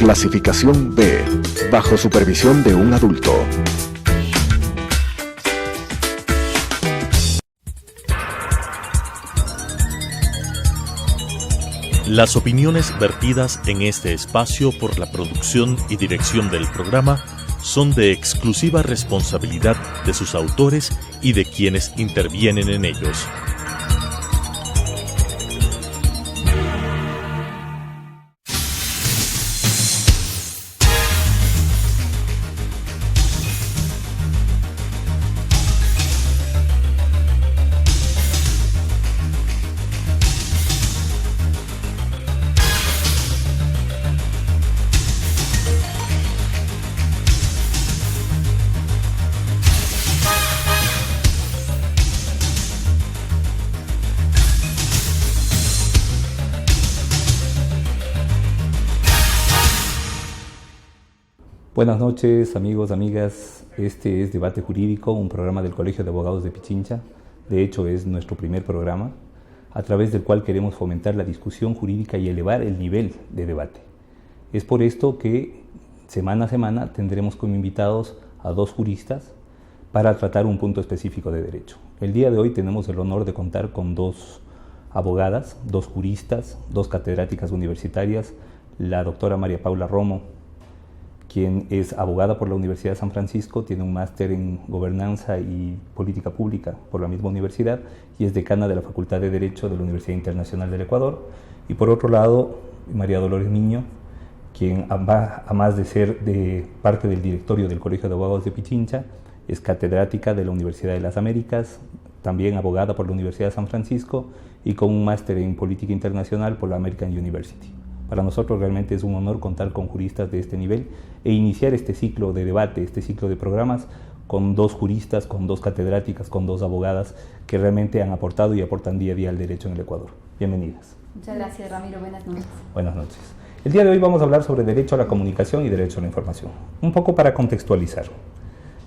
Clasificación B, bajo supervisión de un adulto. Las opiniones vertidas en este espacio por la producción y dirección del programa son de exclusiva responsabilidad de sus autores y de quienes intervienen en ellos. Buenas noches, amigos, amigas. Este es Debate Jurídico, un programa del Colegio de Abogados de Pichincha. De hecho, es nuestro primer programa, a través del cual queremos fomentar la discusión jurídica y elevar el nivel de debate. Es por esto que semana a semana tendremos como invitados a dos juristas para tratar un punto específico de derecho. El día de hoy tenemos el honor de contar con dos abogadas, dos juristas, dos catedráticas universitarias, la doctora María Paula Romo, quien es abogada por la Universidad de San Francisco, tiene un máster en Gobernanza y Política Pública por la misma universidad y es decana de la Facultad de Derecho de la Universidad Internacional del Ecuador. Y por otro lado, María Dolores Miño, quien además de ser parte del directorio del Colegio de Abogados de Pichincha, es catedrática de la Universidad de las Américas, también abogada por la Universidad de San Francisco y con un máster en Política Internacional por la American University. Para nosotros realmente es un honor contar con juristas de este nivel e iniciar este ciclo de debate, este ciclo de programas con dos juristas, con dos catedráticas, con dos abogadas que realmente han aportado y aportan día a día al derecho en el Ecuador. Bienvenidas. Muchas gracias, Ramiro. Buenas noches. Buenas noches. El día de hoy vamos a hablar sobre derecho a la comunicación y derecho a la información. Un poco para contextualizar.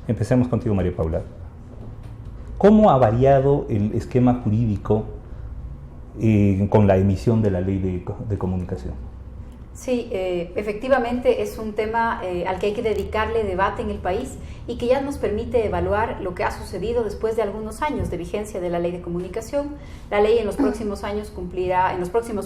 Empecemos contigo, María Paula. ¿Cómo ha variado el esquema jurídico con la emisión de la ley de comunicación? Sí, efectivamente es un tema al que hay que dedicarle debate en el país y que ya nos permite evaluar lo que ha sucedido después de algunos años de vigencia de la ley de comunicación. La ley en los próximos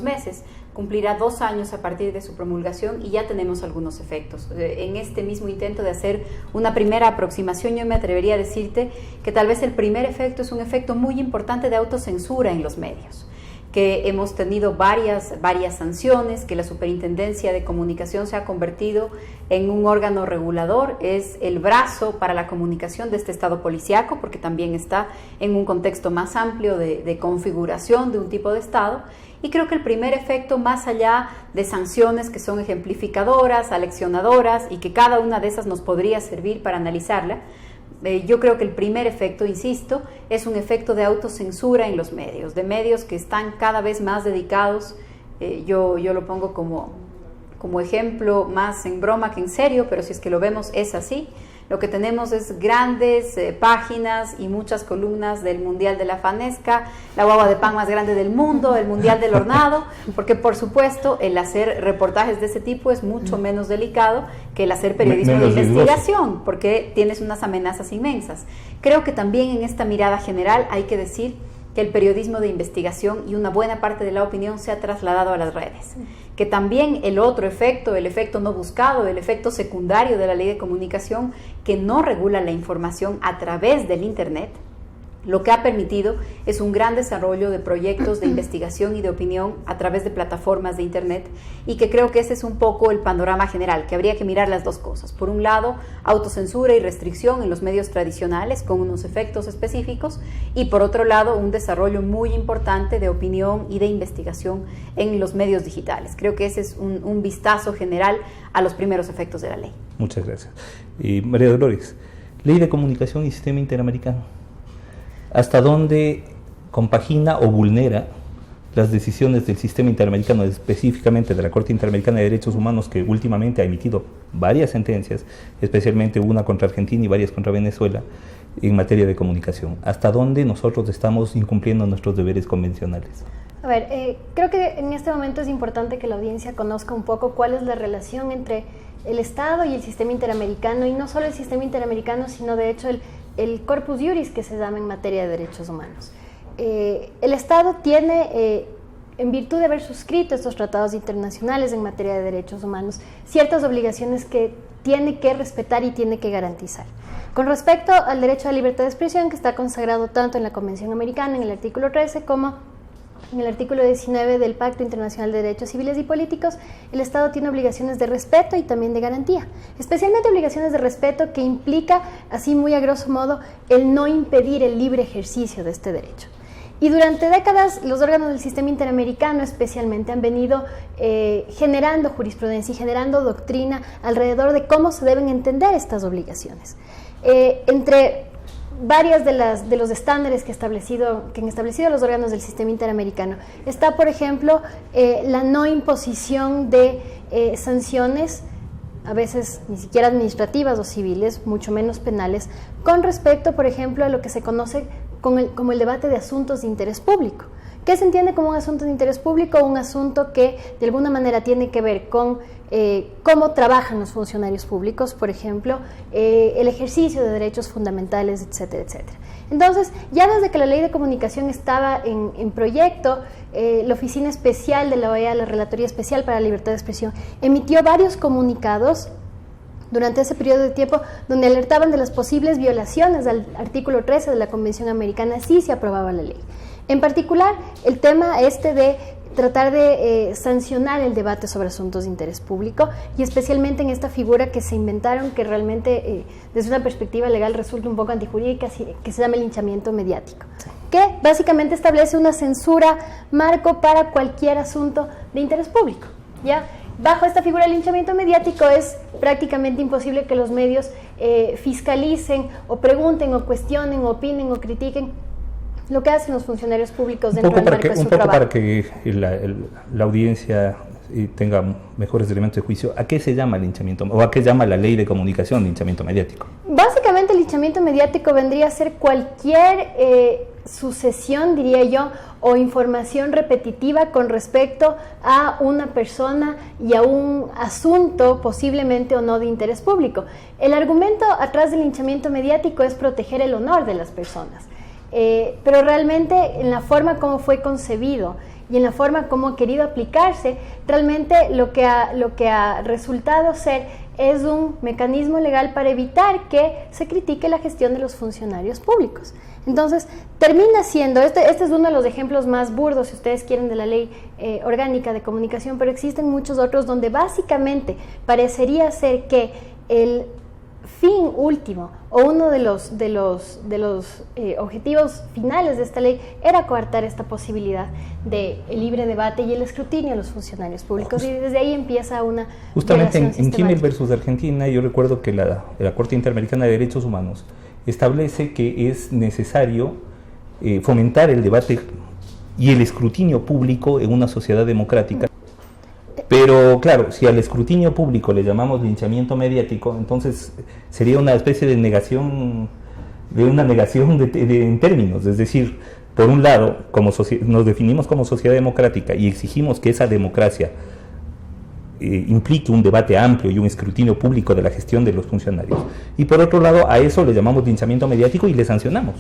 meses cumplirá 2 años a partir de su promulgación y ya tenemos algunos efectos. En este mismo intento de hacer una primera aproximación, yo me atrevería a decirte que tal vez el primer efecto es un efecto muy importante de autocensura en los medios, que hemos tenido varias sanciones, que la Superintendencia de Comunicación se ha convertido en un órgano regulador, es el brazo para la comunicación de este Estado policíaco, porque también está en un contexto más amplio de configuración de un tipo de Estado. Y creo que el primer efecto, más allá de sanciones que son ejemplificadoras, aleccionadoras, y que cada una de esas nos podría servir para analizarla, yo creo que el primer efecto, insisto, es un efecto de autocensura en los medios, de medios que están cada vez más dedicados, yo lo pongo como ejemplo más en broma que en serio, pero si es que lo vemos es así. Lo que tenemos es grandes páginas y muchas columnas del Mundial de la Fanesca, la guagua de pan más grande del mundo, el Mundial del Hornado, porque por supuesto el hacer reportajes de ese tipo es mucho menos delicado que el hacer periodismo de investigación, porque tienes unas amenazas inmensas. Creo que también en esta mirada general hay que decir que el periodismo de investigación y una buena parte de la opinión se ha trasladado a las redes, que también el otro efecto, el efecto no buscado, el efecto secundario de la ley de comunicación, que no regula la información a través del Internet, lo que ha permitido es un gran desarrollo de proyectos de investigación y de opinión a través de plataformas de Internet, y que creo que ese es un poco el panorama general, que habría que mirar las dos cosas. Por un lado, autocensura y restricción en los medios tradicionales con unos efectos específicos, y por otro lado, un desarrollo muy importante de opinión y de investigación en los medios digitales. Creo que ese es un vistazo general a los primeros efectos de la ley. Muchas gracias. María Dolores, Ley de Comunicación y Sistema Interamericano. ¿Hasta dónde compagina o vulnera las decisiones del sistema interamericano, específicamente de la Corte Interamericana de Derechos Humanos, que últimamente ha emitido varias sentencias, especialmente una contra Argentina y varias contra Venezuela, en materia de comunicación? ¿Hasta dónde nosotros estamos incumpliendo nuestros deberes convencionales? A ver, creo que en este momento es importante que la audiencia conozca un poco cuál es la relación entre el Estado y el sistema interamericano, y no solo el sistema interamericano, sino de hecho el corpus juris que se llama en materia de derechos humanos. El Estado tiene, en virtud de haber suscrito estos tratados internacionales en materia de derechos humanos, ciertas obligaciones que tiene que respetar y tiene que garantizar. Con respecto al derecho a la libertad de expresión, que está consagrado tanto en la Convención Americana, en el artículo 13, como en el artículo 19 del Pacto Internacional de Derechos Civiles y Políticos, el Estado tiene obligaciones de respeto y también de garantía, especialmente obligaciones de respeto que implica, así muy a grosso modo, el no impedir el libre ejercicio de este derecho. Y durante décadas los órganos del sistema interamericano especialmente han venido generando jurisprudencia y generando doctrina alrededor de cómo se deben entender estas obligaciones. Entre varias de los estándares que han establecido los órganos del sistema interamericano está, por ejemplo, la no imposición de sanciones, a veces ni siquiera administrativas o civiles, mucho menos penales, con respecto, por ejemplo, a lo que se conoce como el debate de asuntos de interés público. ¿Qué se entiende como un asunto de interés público? Un asunto que de alguna manera tiene que ver con cómo trabajan los funcionarios públicos, por ejemplo, el ejercicio de derechos fundamentales, etcétera, etcétera. Entonces, ya desde que la Ley de Comunicación estaba en proyecto, la Oficina Especial de la OEA, la Relatoría Especial para la Libertad de Expresión, emitió varios comunicados durante ese periodo de tiempo donde alertaban de las posibles violaciones al artículo 13 de la Convención Americana si se aprobaba la ley. En particular, el tema de tratar de sancionar el debate sobre asuntos de interés público, y especialmente en esta figura que se inventaron, que realmente desde una perspectiva legal resulta un poco antijurídica, que se llama el linchamiento mediático, que básicamente establece una censura marco para cualquier asunto de interés público, ¿ya? Bajo esta figura del linchamiento mediático es prácticamente imposible que los medios fiscalicen o pregunten o cuestionen o opinen o critiquen lo que hacen los funcionarios públicos dentro del marco de su trabajo. Para que la audiencia tenga mejores elementos de juicio, ¿a qué se llama el linchamiento o a qué llama la Ley de Comunicación linchamiento mediático? Básicamente el linchamiento mediático vendría a ser cualquier sucesión, diría yo, o información repetitiva con respecto a una persona y a un asunto posiblemente o no de interés público. El argumento atrás del linchamiento mediático es proteger el honor de las personas. Pero realmente en la forma como fue concebido y en la forma como ha querido aplicarse, realmente lo que ha resultado ser es un mecanismo legal para evitar que se critique la gestión de los funcionarios públicos. Entonces, termina siendo, este es uno de los ejemplos más burdos, si ustedes quieren, de la ley orgánica de comunicación, pero existen muchos otros donde básicamente parecería ser que el fin último o uno de los objetivos finales de esta ley era coartar esta posibilidad de el libre debate y el escrutinio de los funcionarios públicos, y desde ahí empieza una justamente en Kimmel versus Argentina. Yo recuerdo que la Corte Interamericana de Derechos Humanos establece que es necesario fomentar el debate y el escrutinio público en una sociedad democrática. Pero claro, si al escrutinio público le llamamos linchamiento mediático, entonces sería una especie de negación, en términos. Es decir, por un lado, nos definimos como sociedad democrática y exigimos que esa democracia implique un debate amplio y un escrutinio público de la gestión de los funcionarios. Y por otro lado, a eso le llamamos linchamiento mediático y le sancionamos.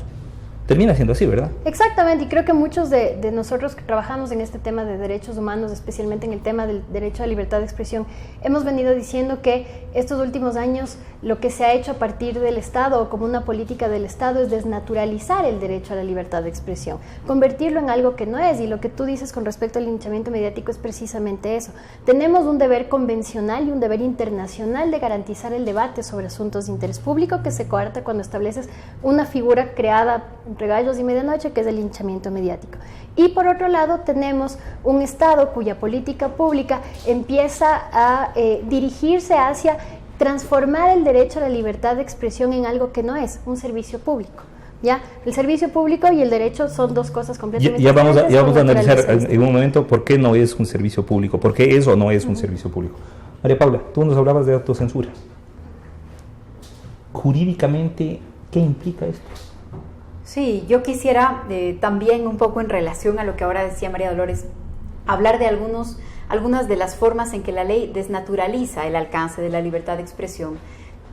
Termina siendo así, ¿verdad? Exactamente, y creo que muchos de nosotros que trabajamos en este tema de derechos humanos, especialmente en el tema del derecho a libertad de expresión, hemos venido diciendo que estos últimos años lo que se ha hecho a partir del Estado o como una política del Estado es desnaturalizar el derecho a la libertad de expresión, convertirlo en algo que no es, y lo que tú dices con respecto al linchamiento mediático es precisamente eso. Tenemos un deber convencional y un deber internacional de garantizar el debate sobre asuntos de interés público que se coarta cuando estableces una figura creada entre gallos y medianoche, que es el linchamiento mediático. Y por otro lado tenemos un Estado cuya política pública empieza a dirigirse hacia transformar el derecho a la libertad de expresión en algo que no es, un servicio público. ¿Ya? El servicio público y el derecho son dos cosas completamente diferentes. Ya vamos a analizar en un momento por qué no es un servicio público, por qué eso no es un servicio público. María Paula, tú nos hablabas de autocensura. Jurídicamente, ¿qué implica esto? Sí, yo quisiera también un poco en relación a lo que ahora decía María Dolores, hablar de algunas de las formas en que la ley desnaturaliza el alcance de la libertad de expresión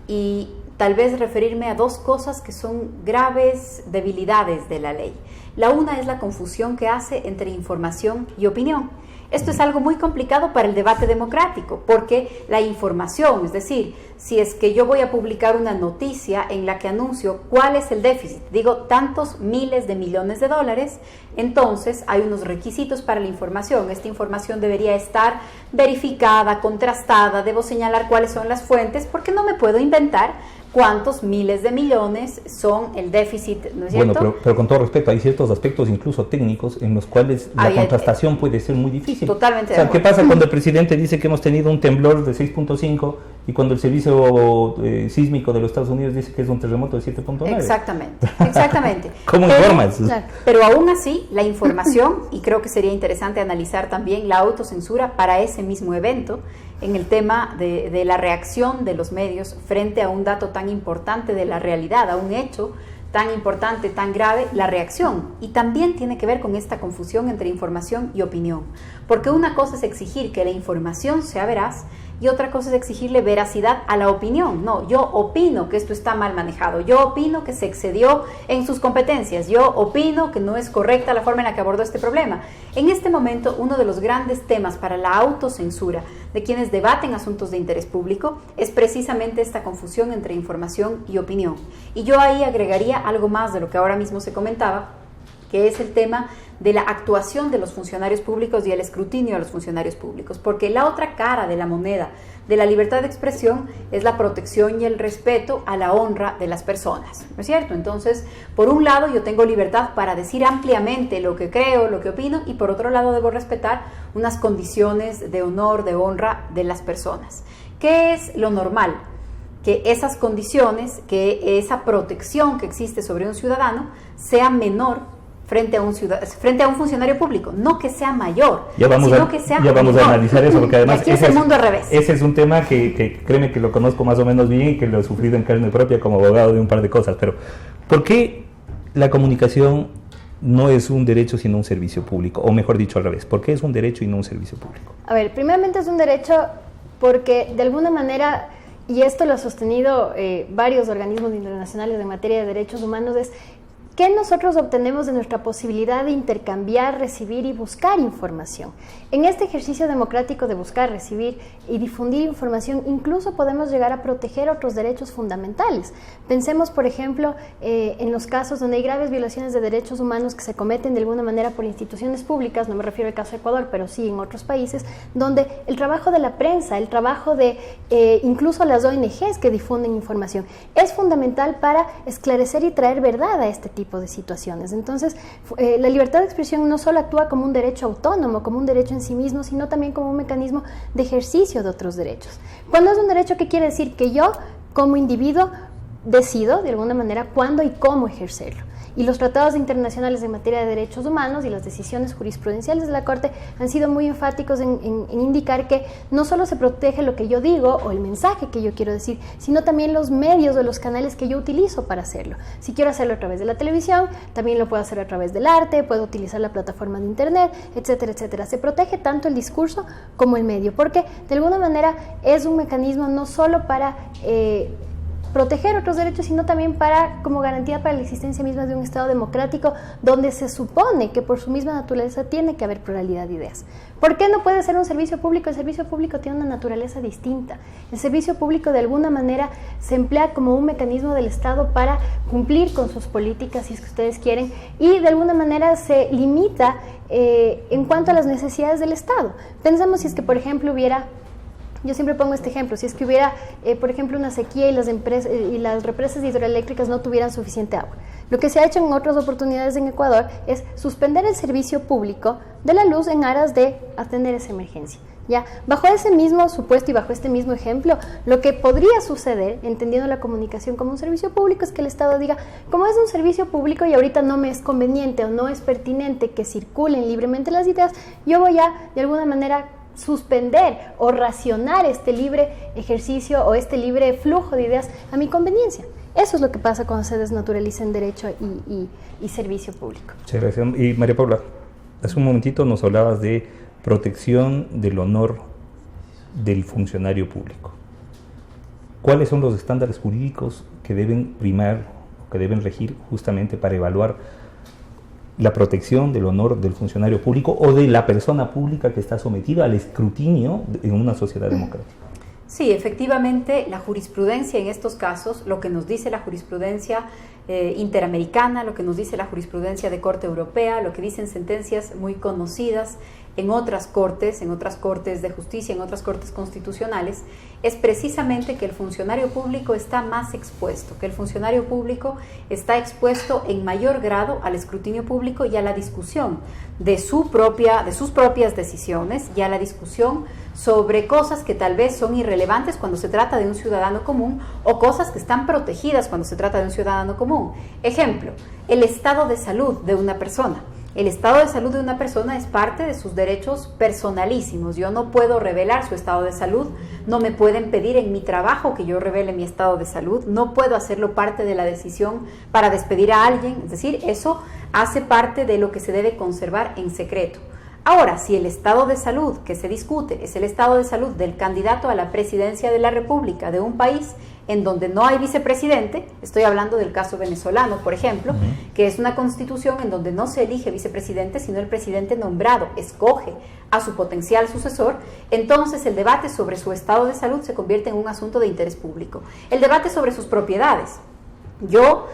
y tal vez referirme a dos cosas que son graves debilidades de la ley. La una es la confusión que hace entre información y opinión. Esto es algo muy complicado para el debate democrático, porque la información, es decir, si es que yo voy a publicar una noticia en la que anuncio cuál es el déficit, digo tantos miles de millones de dólares, entonces hay unos requisitos para la información. Esta información debería estar verificada, contrastada, debo señalar cuáles son las fuentes, porque no me puedo inventar cuántos miles de millones son el déficit, ¿no es cierto? Bueno, pero con todo respeto, hay ciertos aspectos incluso técnicos en los cuales la contrastación puede ser muy difícil. Totalmente. O sea, ¿qué pasa cuando el presidente dice que hemos tenido un temblor de 6.5 y cuando el servicio sísmico de los Estados Unidos dice que es un terremoto de 7.9? Exactamente. ¿Cómo informas? Pero aún así, la información, y creo que sería interesante analizar también la autocensura para ese mismo evento, en el tema de la reacción de los medios frente a un dato tan importante de la realidad, a un hecho tan importante, tan grave, la reacción. Y también tiene que ver con esta confusión entre información y opinión. Porque una cosa es exigir que la información sea veraz y otra cosa es exigirle veracidad a la opinión. No, yo opino que esto está mal manejado, yo opino que se excedió en sus competencias, yo opino que no es correcta la forma en la que abordó este problema. En este momento, uno de los grandes temas para la autocensura de quienes debaten asuntos de interés público es precisamente esta confusión entre información y opinión. Y yo ahí agregaría algo más de lo que ahora mismo se comentaba, que es el tema de la actuación de los funcionarios públicos y el escrutinio de los funcionarios públicos, porque la otra cara de la moneda de la libertad de expresión es la protección y el respeto a la honra de las personas, ¿no es cierto? Entonces, por un lado yo tengo libertad para decir ampliamente lo que creo, lo que opino, y por otro lado debo respetar unas condiciones de honor, de honra de las personas. ¿Qué es lo normal? Que esas condiciones, que esa protección que existe sobre un ciudadano sea menor frente a un funcionario público, no que sea mayor, sino que sea menor. Vamos a analizar eso, porque además aquí es el mundo al revés. Ese es un tema que créeme que lo conozco más o menos bien y que lo he sufrido en carne propia como abogado de un par de cosas, pero ¿por qué la comunicación no es un derecho sino un servicio público? O mejor dicho, al revés, ¿por qué es un derecho y no un servicio público? A ver, primeramente es un derecho porque de alguna manera, y esto lo ha sostenido varios organismos internacionales en materia de derechos humanos, es ¿qué nosotros obtenemos de nuestra posibilidad de intercambiar, recibir y buscar información? En este ejercicio democrático de buscar, recibir y difundir información, incluso podemos llegar a proteger otros derechos fundamentales. Pensemos, por ejemplo, en los casos donde hay graves violaciones de derechos humanos que se cometen de alguna manera por instituciones públicas, no me refiero al caso de Ecuador, pero sí en otros países, donde el trabajo de la prensa, el trabajo de incluso las ONGs que difunden información, es fundamental para esclarecer y traer verdad a este tipo de situaciones. Entonces, la libertad de expresión no solo actúa como un derecho autónomo, como un derecho en sí mismo, sino también como un mecanismo de ejercicio de otros derechos. Cuando es un derecho, ¿qué quiere decir? Que yo, como individuo, decido de alguna manera cuándo y cómo ejercerlo. Y los tratados internacionales en materia de derechos humanos y las decisiones jurisprudenciales de la Corte han sido muy enfáticos en indicar que no solo se protege lo que yo digo o el mensaje que yo quiero decir, sino también los medios o los canales que yo utilizo para hacerlo. Si quiero hacerlo a través de la televisión, también lo puedo hacer a través del arte, puedo utilizar la plataforma de internet, etcétera, etcétera. Se protege tanto el discurso como el medio, porque de alguna manera es un mecanismo no solo para proteger otros derechos, sino también como garantía para la existencia misma de un Estado democrático donde se supone que por su misma naturaleza tiene que haber pluralidad de ideas. ¿Por qué no puede ser un servicio público? El servicio público tiene una naturaleza distinta. El servicio público de alguna manera se emplea como un mecanismo del Estado para cumplir con sus políticas, si es que ustedes quieren, y de alguna manera se limita en cuanto a las necesidades del Estado. Pensemos si es que, por ejemplo, yo siempre pongo este ejemplo, si es que hubiera, por ejemplo, una sequía y las represas hidroeléctricas no tuvieran suficiente agua. Lo que se ha hecho en otras oportunidades en Ecuador es suspender el servicio público de la luz en aras de atender esa emergencia. ¿Ya? Bajo ese mismo supuesto y bajo este mismo ejemplo, lo que podría suceder, entendiendo la comunicación como un servicio público, es que el Estado diga, como es un servicio público y ahorita no me es conveniente o no es pertinente que circulen libremente las ideas, yo voy a, de alguna manera, suspender o racionar este libre ejercicio o este libre flujo de ideas a mi conveniencia. Eso es lo que pasa cuando se desnaturalizan derecho y servicio público. Muchas gracias. Y María Paula, hace un momentito nos hablabas de protección del honor del funcionario público. ¿Cuáles son los estándares jurídicos que deben primar o que deben regir justamente para evaluar la protección del honor del funcionario público o de la persona pública que está sometida al escrutinio en una sociedad democrática? Sí, efectivamente, la jurisprudencia en estos casos, lo que nos dice la jurisprudencia interamericana, lo que nos dice la jurisprudencia de Corte Europea, lo que dicen sentencias muy conocidas en otras cortes de justicia, en otras cortes constitucionales, es precisamente que el funcionario público está más expuesto, que el funcionario público está expuesto en mayor grado al escrutinio público y a la discusión de sus propias decisiones y a la discusión sobre cosas que tal vez son irrelevantes cuando se trata de un ciudadano común o cosas que están protegidas cuando se trata de un ciudadano común. Ejemplo, el estado de salud de una persona. El estado de salud de una persona es parte de sus derechos personalísimos. Yo no puedo revelar su estado de salud, no me pueden pedir en mi trabajo que yo revele mi estado de salud, no puedo hacerlo parte de la decisión para despedir a alguien, es decir, eso hace parte de lo que se debe conservar en secreto. Ahora, si el estado de salud que se discute es el estado de salud del candidato a la presidencia de la República de un país en donde no hay vicepresidente, estoy hablando del caso venezolano, por ejemplo, que es una constitución en donde no se elige vicepresidente, sino el presidente nombrado escoge a su potencial sucesor, entonces el debate sobre su estado de salud se convierte en un asunto de interés público. El debate sobre sus propiedades. Yo,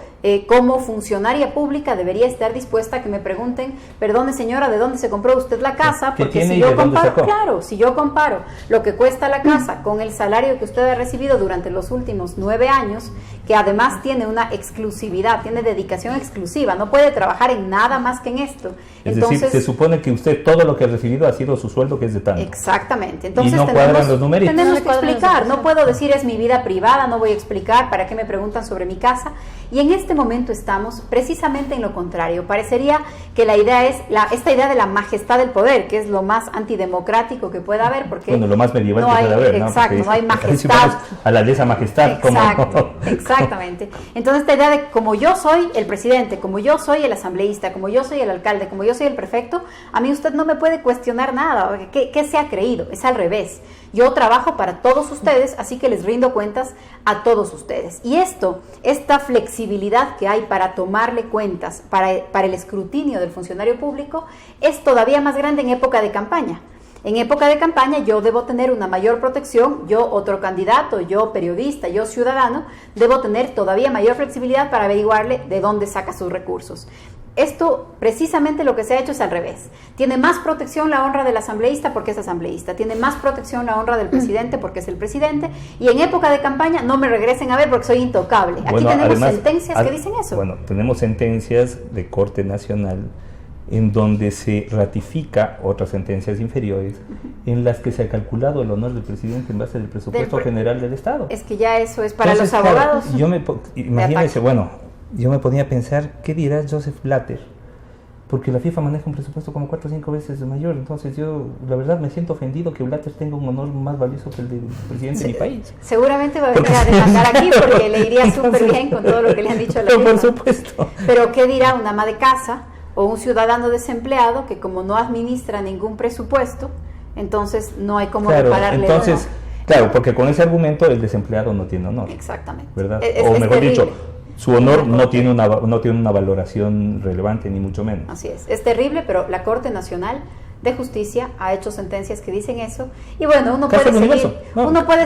como funcionaria pública, debería estar dispuesta a que me pregunten, perdone señora, ¿de dónde se compró usted la casa? Porque si yo comparo, claro, si yo comparo lo que cuesta la casa con el salario que usted ha recibido durante los últimos 9 años, que además tiene una exclusividad, tiene dedicación exclusiva, no puede trabajar en nada más que en esto. Entonces, decir, se supone que usted todo lo que ha recibido ha sido su sueldo, que es de tanto. Exactamente. Entonces, y no cuadran los numeritos. Tenemos que explicar, no puedo decir es mi vida privada, no voy a explicar para qué me preguntan sobre mi casa. Y en este momento estamos precisamente en lo contrario. Parecería que la idea es esta idea de la majestad del poder, que es lo más antidemocrático que pueda haber, porque bueno, lo más medieval que puede haber, ¿no? Exacto, no hay majestad. A la de esa majestad. Exacto, exactamente. Entonces esta idea de como yo soy el presidente, como yo soy el asambleísta, como yo soy el alcalde, como yo soy el prefecto, a mí usted no me puede cuestionar nada. ¿Qué se ha creído? Es al revés. Yo trabajo para todos ustedes, así que les rindo cuentas a todos ustedes. Y esta flexibilidad que hay para tomarle cuentas, para el escrutinio del funcionario público, es todavía más grande en época de campaña. En época de campaña yo debo tener una mayor protección, yo otro candidato, yo periodista, yo ciudadano, debo tener todavía mayor flexibilidad para averiguarle de dónde saca sus recursos. Esto, precisamente lo que se ha hecho es al revés. Tiene más protección la honra del asambleísta porque es asambleísta, tiene más protección la honra del presidente porque es el presidente, y en época de campaña no me regresen a ver porque soy intocable. Aquí tenemos además, sentencias que dicen eso. Bueno, tenemos sentencias de Corte Nacional en donde se ratifica otras sentencias inferiores en las que se ha calculado el honor del presidente en base del presupuesto general del Estado. Es que ya eso es para los abogados. Claro, imagínense, yo me ponía a pensar, ¿qué dirá Joseph Blatter? Porque la FIFA maneja un presupuesto como 4 o 5 veces mayor, entonces yo, la verdad, me siento ofendido que Blatter tenga un honor más valioso que el del presidente de mi país. Seguramente va a venir a demandar aquí porque le iría súper bien con todo lo que le han dicho a la FIFA. Por supuesto. Pero ¿qué dirá una ama de casa o un ciudadano desempleado que como no administra ningún presupuesto, entonces no hay cómo repararle? Entonces, claro, porque con ese argumento el desempleado no tiene honor. Exactamente. ¿Verdad? O mejor dicho, su honor no tiene una valoración relevante, ni mucho menos. Así es terrible, pero la Corte Nacional de Justicia ha hecho sentencias que dicen eso, y bueno, uno puede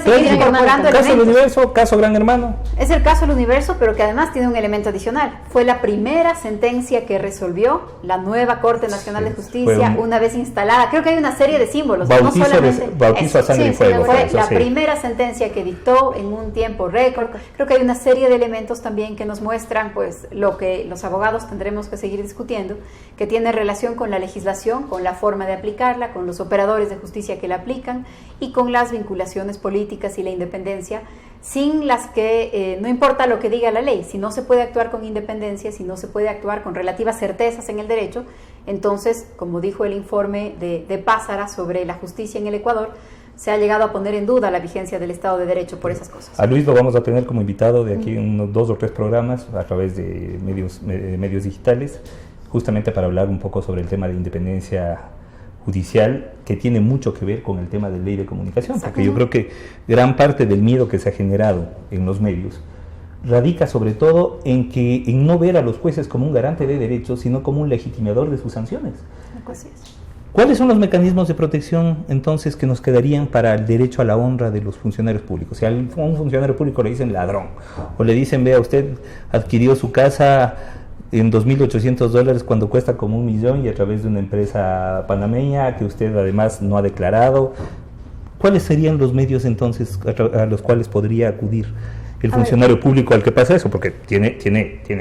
seguir incorporando elementos. Caso del Universo, caso Gran Hermano. Es el caso del Universo, pero que además tiene un elemento adicional. Fue la primera sentencia que resolvió la nueva Corte Nacional de Justicia una vez instalada. Creo que hay una serie de símbolos, no solamente bautizo a sangre y fuego. Fue la primera sentencia que dictó en un tiempo récord. Creo que hay una serie de elementos también que nos muestran pues lo que los abogados tendremos que seguir discutiendo, que tiene relación con la legislación, con la forma de aplicarla, con los operadores de justicia que la aplican y con las vinculaciones políticas y la independencia, sin las que no importa lo que diga la ley, si no se puede actuar con independencia, si no se puede actuar con relativas certezas en el derecho, entonces, como dijo el informe de Pázara sobre la justicia en el Ecuador, se ha llegado a poner en duda la vigencia del Estado de Derecho por esas cosas. A Luis lo vamos a tener como invitado de aquí en unos 2 o 3 programas a través de medios digitales, justamente para hablar un poco sobre el tema de independencia judicial, que tiene mucho que ver con el tema de ley de comunicación, porque yo creo que gran parte del miedo que se ha generado en los medios radica sobre todo en no ver a los jueces como un garante de derechos, sino como un legitimador de sus sanciones. Así es. ¿Cuáles son los mecanismos de protección entonces que nos quedarían para el derecho a la honra de los funcionarios públicos? Si a un funcionario público le dicen ladrón, o le dicen, vea, usted adquirió su casa en $2.800 cuando cuesta como $1 millón y a través de una empresa panameña que usted además no ha declarado, ¿cuáles serían los medios entonces a los cuales podría acudir el funcionario público al que pasa eso? Porque tiene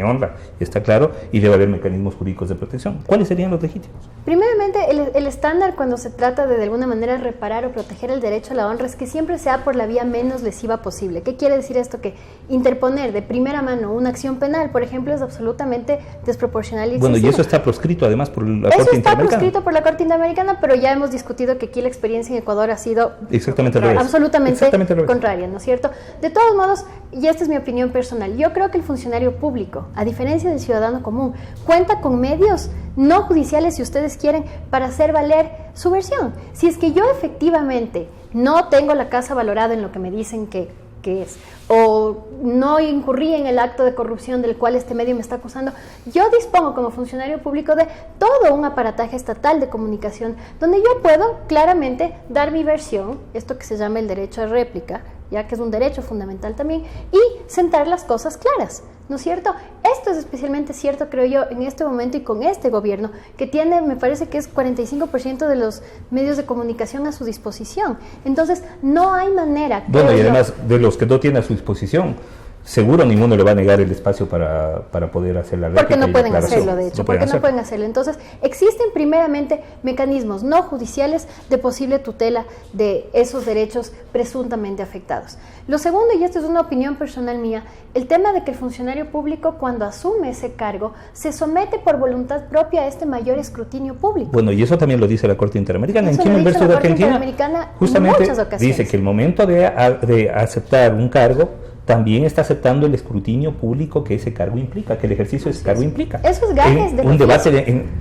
honra, está claro, y debe haber mecanismos jurídicos de protección. ¿Cuáles serían los legítimos? Primeramente, el estándar cuando se trata de alguna manera reparar o proteger el derecho a la honra es que siempre sea por la vía menos lesiva posible. ¿Qué quiere decir esto? Que interponer de primera mano una acción penal, por ejemplo, es absolutamente desproporcional y excesivo. Bueno, y eso está proscrito además por la Corte Eso está Interamericana. proscrito por la Corte Interamericana, pero ya hemos discutido que aquí la experiencia en Ecuador ha sido exactamente al revés. Absolutamente contraria, ¿no es cierto? De todos modos, y esta es mi opinión personal, yo creo que el funcionario público, a diferencia del ciudadano común, cuenta con medios no judiciales, si ustedes quieren, para hacer valer su versión. Si es que yo efectivamente no tengo la casa valorada en lo que me dicen que es, o no incurrí en el acto de corrupción del cual este medio me está acusando, yo dispongo como funcionario público de todo un aparataje estatal de comunicación donde yo puedo claramente dar mi versión, esto que se llama el derecho a réplica, ya que es un derecho fundamental también, y sentar las cosas claras, ¿no es cierto? Esto es especialmente cierto, creo yo, en este momento y con este gobierno, que tiene, me parece que es 45% de los medios de comunicación a su disposición. Entonces, no hay manera... Bueno, y además, de los que no tiene a su disposición, seguro ninguno le va a negar el espacio para poder hacer la réplica. Porque no pueden hacerlo, de hecho, porque no pueden hacerlo. Entonces, existen primeramente mecanismos no judiciales de posible tutela de esos derechos presuntamente afectados. Lo segundo, y esto es una opinión personal mía, el tema de que el funcionario público, cuando asume ese cargo, se somete por voluntad propia a este mayor escrutinio público. Bueno, y eso también lo dice la Corte Interamericana. Eso en Crimen versus Argentina, justamente dice que el momento de aceptar un cargo, también está aceptando el escrutinio público que ese cargo implica, que el ejercicio de ese cargo implica. Eso es gajes de un debate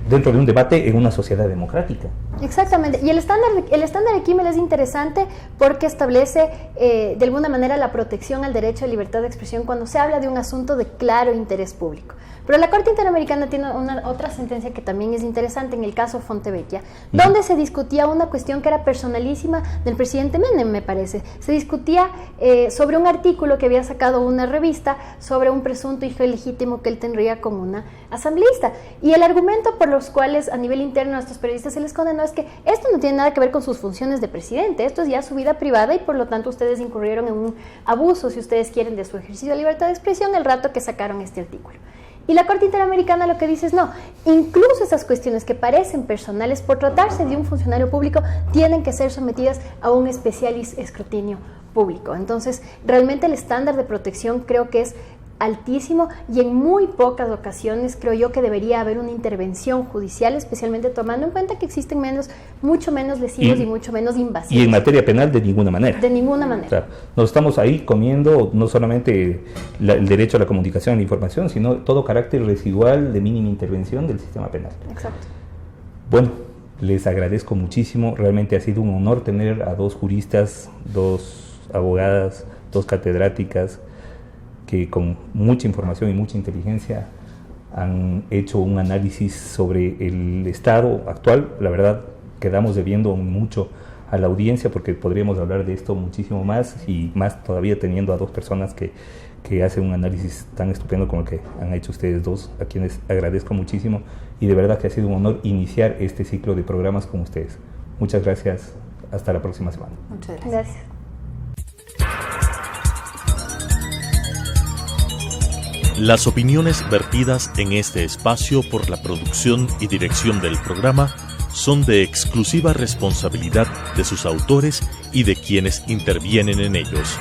dentro de un debate en una sociedad democrática. Exactamente. Y el estándar de Kimmel es interesante porque establece de alguna manera la protección al derecho de libertad de expresión cuando se habla de un asunto de claro interés público. Pero la Corte Interamericana tiene otra sentencia que también es interesante en el caso Fontevecchia, donde se discutía una cuestión que era personalísima del presidente Menem, me parece. Se discutía sobre un artículo que había sacado una revista sobre un presunto hijo ilegítimo que él tendría con una asambleísta. Y el argumento por los cuales a nivel interno a estos periodistas se les condenó es que esto no tiene nada que ver con sus funciones de presidente, esto es ya su vida privada y por lo tanto ustedes incurrieron en un abuso, si ustedes quieren, de su ejercicio de libertad de expresión el rato que sacaron este artículo. Y la Corte Interamericana lo que dice es no, incluso esas cuestiones que parecen personales, por tratarse de un funcionario público, tienen que ser sometidas a un especial escrutinio público. Entonces, realmente el estándar de protección creo que es altísimo y en muy pocas ocasiones creo yo que debería haber una intervención judicial, especialmente tomando en cuenta que existen mucho menos lesivos y mucho menos invasivos. Y en materia penal de ninguna manera. De ninguna manera. O sea, nos estamos ahí comiendo no solamente el derecho a la comunicación y la información, sino todo carácter residual de mínima intervención del sistema penal. Exacto. Bueno, les agradezco muchísimo, realmente ha sido un honor tener a 2 juristas, 2 abogadas, 2 catedráticas, que con mucha información y mucha inteligencia han hecho un análisis sobre el estado actual. La verdad, quedamos debiendo mucho a la audiencia porque podríamos hablar de esto muchísimo más y más todavía teniendo a 2 personas que hacen un análisis tan estupendo como el que han hecho ustedes 2, a quienes agradezco muchísimo y de verdad que ha sido un honor iniciar este ciclo de programas con ustedes. Muchas gracias, hasta la próxima semana. Muchas gracias. Las opiniones vertidas en este espacio por la producción y dirección del programa son de exclusiva responsabilidad de sus autores y de quienes intervienen en ellos.